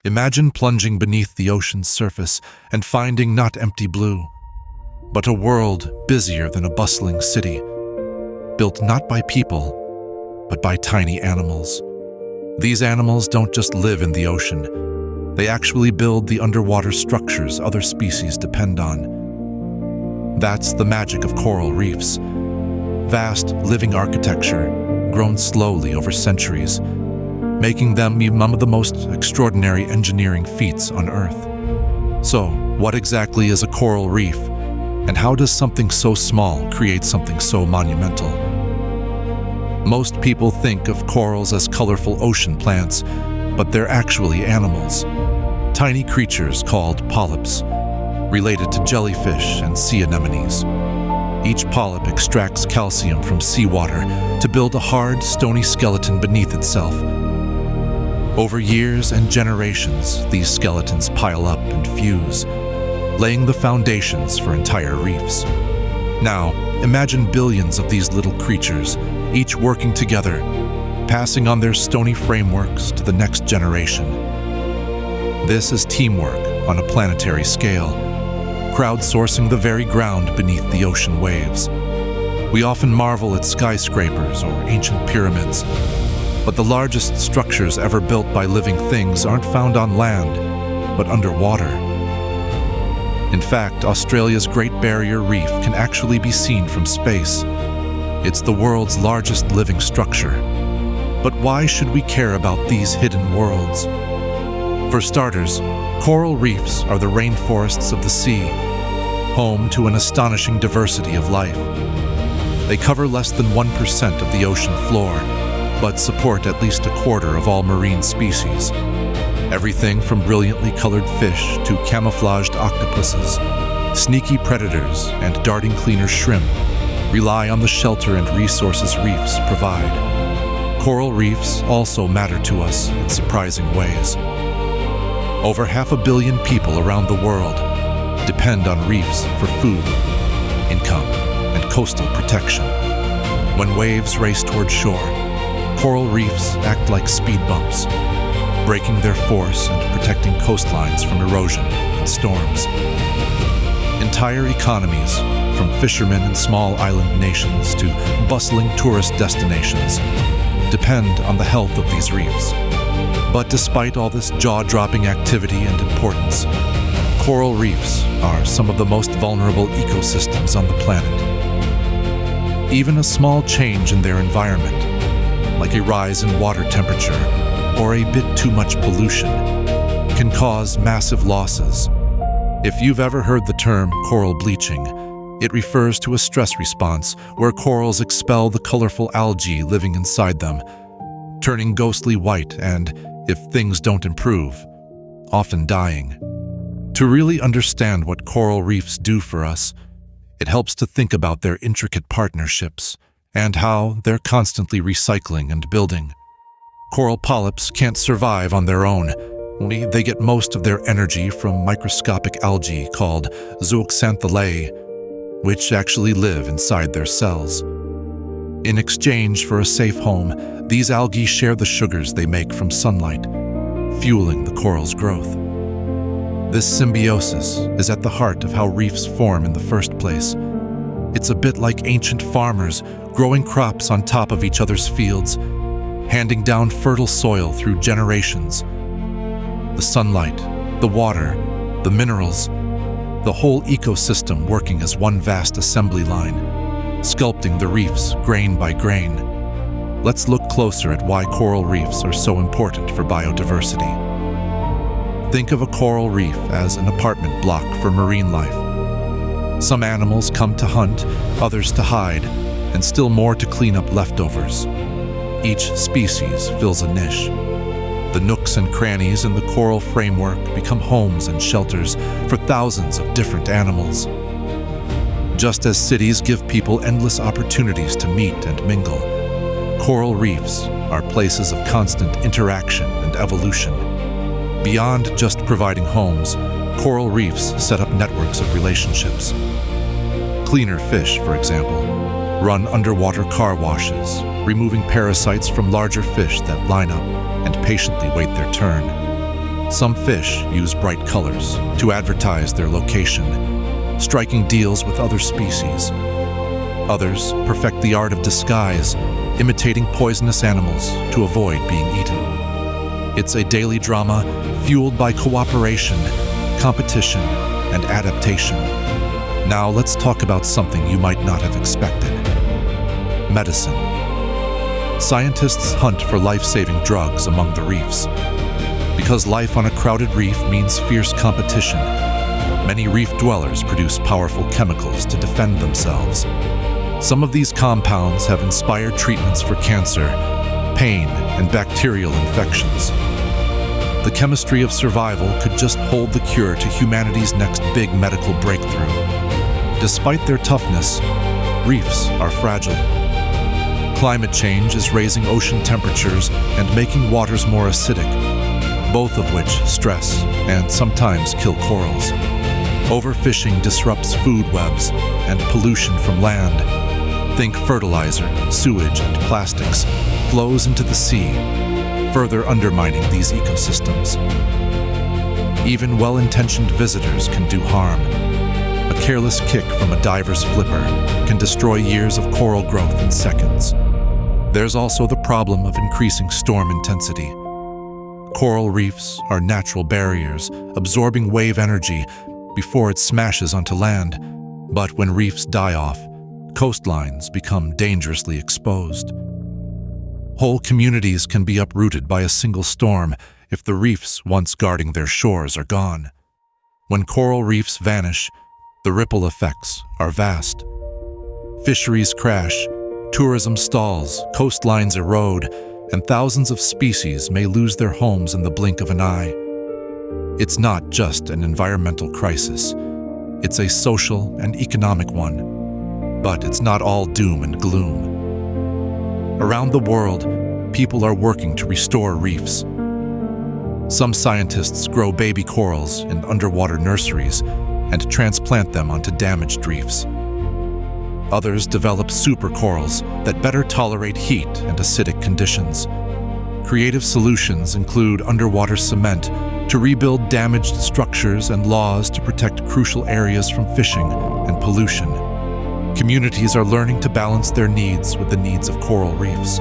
Imagine plunging beneath the ocean's surface and finding not empty blue, but a world busier than a bustling city, built not by people, but by tiny animals. These animals don't just live in the ocean, they actually build the underwater structures other species depend on. That's the magic of coral reefs. Vast, living architecture, grown slowly over centuries, making them one of the most extraordinary engineering feats on Earth. So, what exactly is a coral reef, and how does something so small create something so monumental? Most people think of corals as colorful ocean plants, but they're actually animals. Tiny creatures called polyps, related to jellyfish and sea anemones. Each polyp extracts calcium from seawater to build a hard, stony skeleton beneath itself. Over years and generations, these skeletons pile up and fuse, laying the foundations for entire reefs. Now, imagine billions of these little creatures, each working together, passing on their stony frameworks to the next generation. This is teamwork on a planetary scale, crowdsourcing the very ground beneath the ocean waves. We often marvel at skyscrapers or ancient pyramids, but the largest structures ever built by living things aren't found on land, but underwater. In fact, Australia's Great Barrier Reef can actually be seen from space. It's the world's largest living structure. But why should we care about these hidden worlds? For starters, coral reefs are the rainforests of the sea, home to an astonishing diversity of life. They cover less than 1% of the ocean floor, but support at least a quarter of all marine species. Everything from brilliantly colored fish to camouflaged octopuses, sneaky predators, and darting cleaner shrimp rely on the shelter and resources reefs provide. Coral reefs also matter to us in surprising ways. Over 500 million people around the world depend on reefs for food, income, and coastal protection. When waves race toward shore, coral reefs act like speed bumps, breaking their force and protecting coastlines from erosion and storms. Entire economies, from fishermen in small island nations to bustling tourist destinations, depend on the health of these reefs. But despite all this jaw-dropping activity and importance, coral reefs are some of the most vulnerable ecosystems on the planet. Even a small change in their environment, like a rise in water temperature or a bit too much pollution, can cause massive losses. If you've ever heard the term coral bleaching, it refers to a stress response where corals expel the colorful algae living inside them, turning ghostly white and, if things don't improve, often dying. To really understand what coral reefs do for us, it helps to think about their intricate partnerships and how they're constantly recycling and building. Coral polyps can't survive on their own. They get most of their energy from microscopic algae called zooxanthellae, which actually live inside their cells. In exchange for a safe home, these algae share the sugars they make from sunlight, fueling the coral's growth. This symbiosis is at the heart of how reefs form in the first place. It's a bit like ancient farmers growing crops on top of each other's fields, handing down fertile soil through generations. The sunlight, the water, the minerals, the whole ecosystem working as one vast assembly line, sculpting the reefs grain by grain. Let's look closer at why coral reefs are so important for biodiversity. Think of a coral reef as an apartment block for marine life. Some animals come to hunt, others to hide, and still more to clean up leftovers. Each species fills a niche. The nooks and crannies in the coral framework become homes and shelters for thousands of different animals. Just as cities give people endless opportunities to meet and mingle, coral reefs are places of constant interaction and evolution. Beyond just providing homes, coral reefs set up networks of relationships. Cleaner fish, for example, run underwater car washes, removing parasites from larger fish that line up and patiently wait their turn. Some fish use bright colors to advertise their location, striking deals with other species. Others perfect the art of disguise, imitating poisonous animals to avoid being eaten. It's a daily drama fueled by cooperation, competition, and adaptation. Now let's talk about something you might not have expected. Medicine. Scientists hunt for life-saving drugs among the reefs. Because life on a crowded reef means fierce competition, many reef dwellers produce powerful chemicals to defend themselves. Some of these compounds have inspired treatments for cancer, pain, and bacterial infections. The chemistry of survival could just hold the cure to humanity's next big medical breakthrough. Despite their toughness, reefs are fragile. Climate change is raising ocean temperatures and making waters more acidic, both of which stress and sometimes kill corals. Overfishing disrupts food webs and pollution from land. Think fertilizer, sewage, and plastics flows into the sea, further undermining these ecosystems. Even well-intentioned visitors can do harm. A careless kick from a diver's flipper can destroy years of coral growth in seconds. There's also the problem of increasing storm intensity. Coral reefs are natural barriers, absorbing wave energy before it smashes onto land. But when reefs die off, coastlines become dangerously exposed. Whole communities can be uprooted by a single storm if the reefs once guarding their shores are gone. When coral reefs vanish, the ripple effects are vast. Fisheries crash, tourism stalls, coastlines erode, and thousands of species may lose their homes in the blink of an eye. It's not just an environmental crisis. It's a social and economic one. But it's not all doom and gloom. Around the world, people are working to restore reefs. Some scientists grow baby corals in underwater nurseries and transplant them onto damaged reefs. Others develop supercorals that better tolerate heat and acidic conditions. Creative solutions include underwater cement to rebuild damaged structures and laws to protect crucial areas from fishing and pollution. Communities are learning to balance their needs with the needs of coral reefs.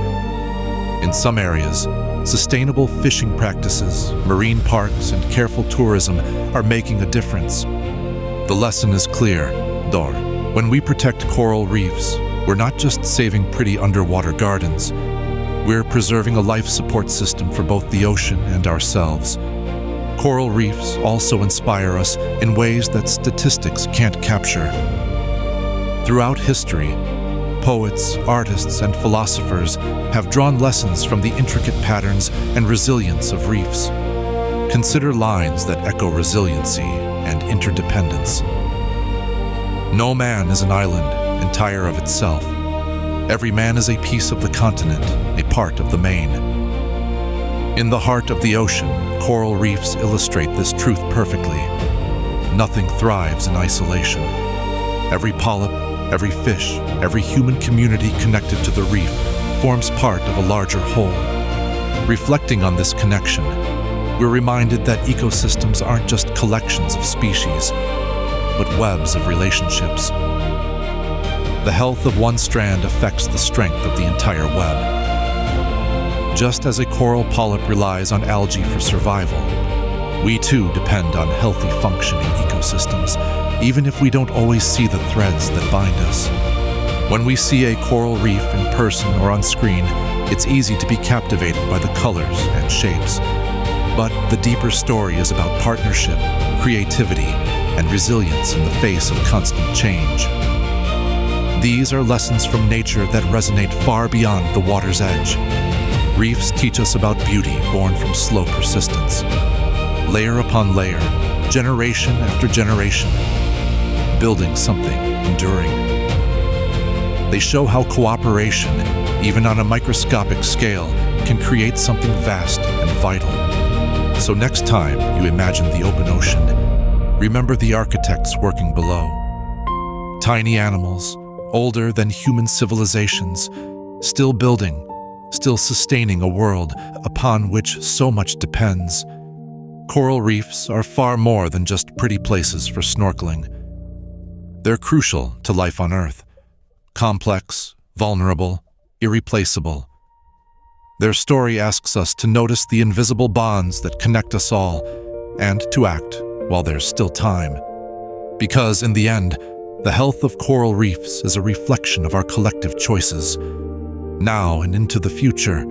In some areas, sustainable fishing practices, marine parks, and careful tourism are making a difference. The lesson is clear, though. When we protect coral reefs, we're not just saving pretty underwater gardens. We're preserving a life support system for both the ocean and ourselves. Coral reefs also inspire us in ways that statistics can't capture. Throughout history, poets, artists, and philosophers have drawn lessons from the intricate patterns and resilience of reefs. Consider lines that echo resiliency and interdependence. No man is an island, entire of itself. Every man is a piece of the continent, a part of the main. In the heart of the ocean, coral reefs illustrate this truth perfectly. Nothing thrives in isolation. Every polyp, every fish, every human community connected to the reef forms part of a larger whole. Reflecting on this connection, we're reminded that ecosystems aren't just collections of species, but webs of relationships. The health of one strand affects the strength of the entire web. Just as a coral polyp relies on algae for survival, we too depend on healthy functioning ecosystems, even if we don't always see the threads that bind us. When we see a coral reef in person or on screen, it's easy to be captivated by the colors and shapes. But the deeper story is about partnership, creativity, and resilience in the face of constant change. These are lessons from nature that resonate far beyond the water's edge. Reefs teach us about beauty born from slow persistence. Layer upon layer, generation after generation, building something enduring. They show how cooperation, even on a microscopic scale, can create something vast and vital. So next time you imagine the open ocean, remember the architects working below. Tiny animals, older than human civilizations, still building, still sustaining a world upon which so much depends. Coral reefs are far more than just pretty places for snorkeling. They're crucial to life on Earth. Complex, vulnerable, irreplaceable. Their story asks us to notice the invisible bonds that connect us all and to act while there's still time. Because in the end, the health of coral reefs is a reflection of our collective choices. Now and into the future,